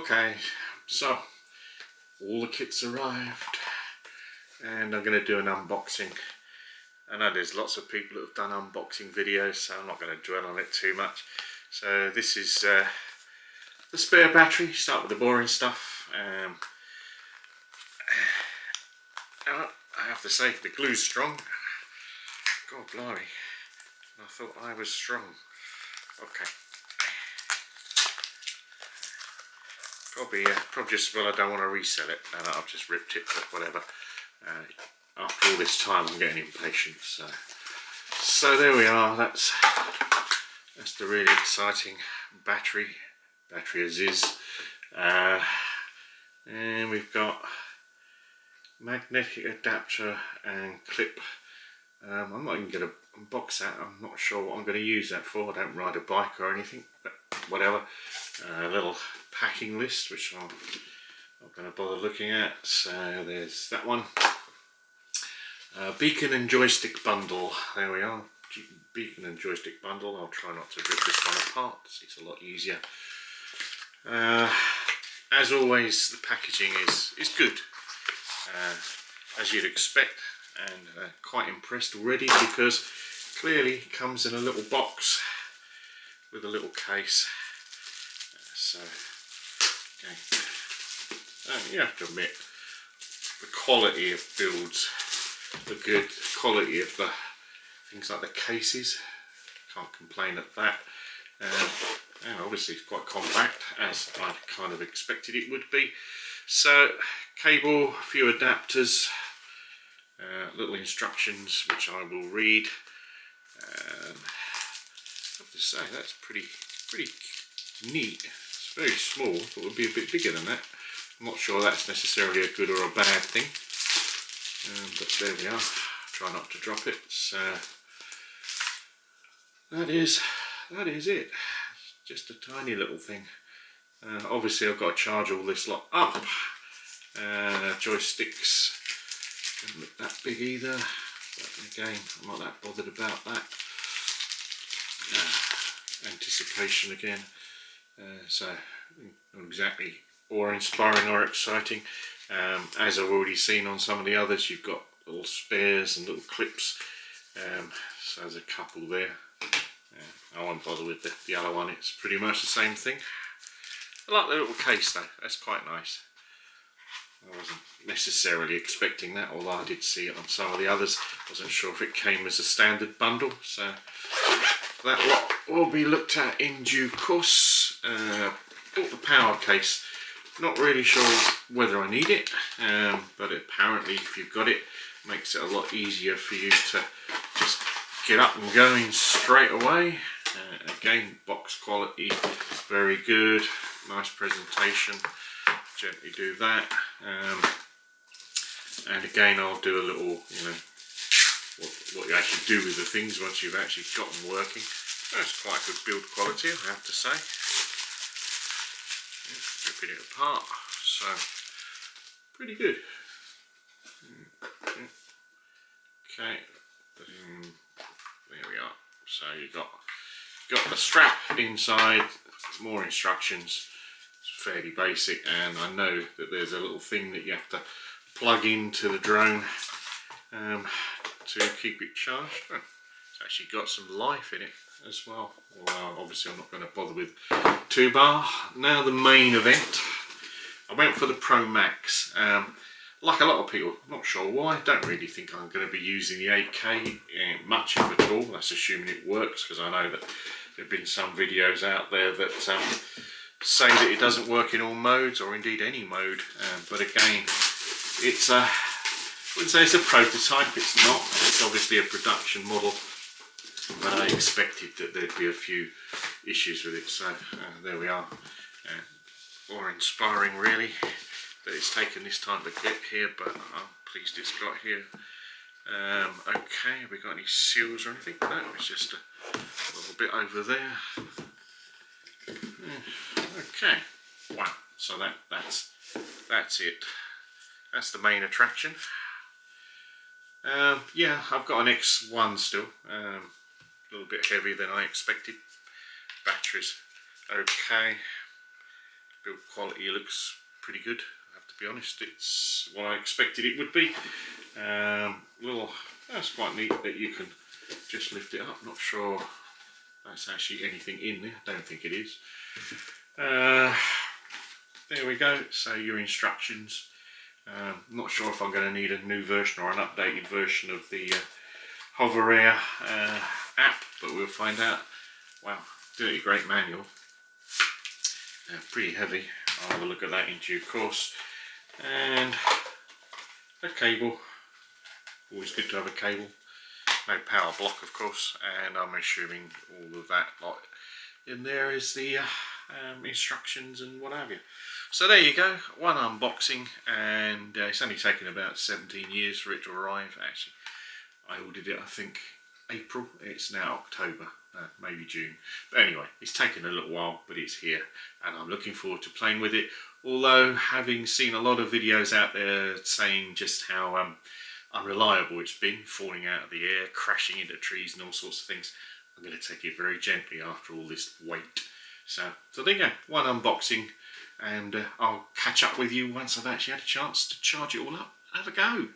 Okay, so all the kits arrived and I'm going to do an unboxing. I know there's lots of people that have done unboxing videos, so I'm not going to dwell on it too much. So this is the spare battery. Start with the boring stuff. I have to say, the glue's strong. God blimey, I thought I was strong. Okay. Probably just, well, I don't want to resell it, and I've just ripped it, but whatever. After all this time, I'm getting impatient. So there we are. That's the really exciting battery as is. And we've got magnetic adapter and clip. I'm not even going to unbox that. I'm not sure what I'm going to use that for. I don't ride a bike or anything, but whatever. A little packing list, which I'm not going to bother looking at. So there's that one. Beacon and joystick bundle. There we are. Beacon and joystick bundle. I'll try not to rip this one apart. It's a lot easier. As always, the packaging is good, as you'd expect, and quite impressed already because clearly it comes in a little box with a little case. So, okay. You have to admit, the quality of builds, the good quality of the things like the cases, can't complain at that. And obviously it's quite compact, as I kind of expected it would be. So, cable, a few adapters, little instructions which I will read. I have to say, that's pretty neat. It's very small. I thought it would be a bit bigger than that. I'm not sure that's necessarily a good or a bad thing. But there we are. Try not to drop it. So that is it. Just a tiny little thing. Obviously I've got to charge all this lot up. Joysticks don't look that big either, but again I'm not that bothered about that. Anticipation again. So not exactly awe-inspiring or exciting. As I've already seen on some of the others, you've got little spares and little clips. So there's a couple there. I won't bother with the other one, it's pretty much the same thing. I like the little case though, that's quite nice. I wasn't necessarily expecting that, although I did see it on some of the others. Wasn't sure if it came as a standard bundle, so that lot will be looked at in due course. Bought the power case, not really sure whether I need it, but apparently if you've got it, makes it a lot easier for you to just get up and going straight away. Again, box quality, very good, nice presentation. Gently do that, and again I'll do a little, what you actually do with the things once you've actually got them working. That's quite good build quality, I have to say. Ripping it apart, so pretty good. Okay, there we are. So you've got the strap inside, more instructions. It's fairly basic, and I know that there's a little thing that you have to plug into the drone to keep it charged. Oh, it's actually got some life in it as well. Well, obviously I'm not going to bother with 2-bar. Now the main event. I went for the Pro Max. Like a lot of people, I'm not sure why, don't really think I'm going to be using the 8K much if at all. That's assuming it works, because I know that there have been some videos out there that say that it doesn't work in all modes, or indeed any mode. But again, it's I wouldn't say it's a prototype, it's not. It's obviously a production model, but I expected that there'd be a few issues with it. So there we are. Awe-inspiring really that it's taken this time to get here, but I'm pleased it's got here. Okay, have we got any seals or anything? No, it's just a little bit over there. Okay, wow, so that's it. That's the main attraction. Yeah, I've got an X1 still, a little bit heavier than I expected. Batteries okay. build quality looks pretty good, I have to be honest. It's what I expected it would be. That's quite neat that you can just lift it up. Not sure that's actually anything in there, I don't think it is. There we go, so your instructions. Not sure if I'm going to need a new version or an updated version of the HoverAir app, but we'll find out. Wow, dirty great manual. Pretty heavy. I'll have a look at that in due course. And a cable. Always good to have a cable. No power block, of course, and I'm assuming all of that lot in there is the instructions and what have you. So there you go, one unboxing, and it's only taken about 17 years for it to arrive. Actually, I ordered it, I think, April. It's now October, maybe June. But anyway, it's taken a little while, but it's here, and I'm looking forward to playing with it. Although, having seen a lot of videos out there saying just how unreliable it's been, falling out of the air, crashing into trees and all sorts of things, I'm going to take it very gently after all this weight. So there you go, one unboxing, and I'll catch up with you once I've actually had a chance to charge it all up and have a go.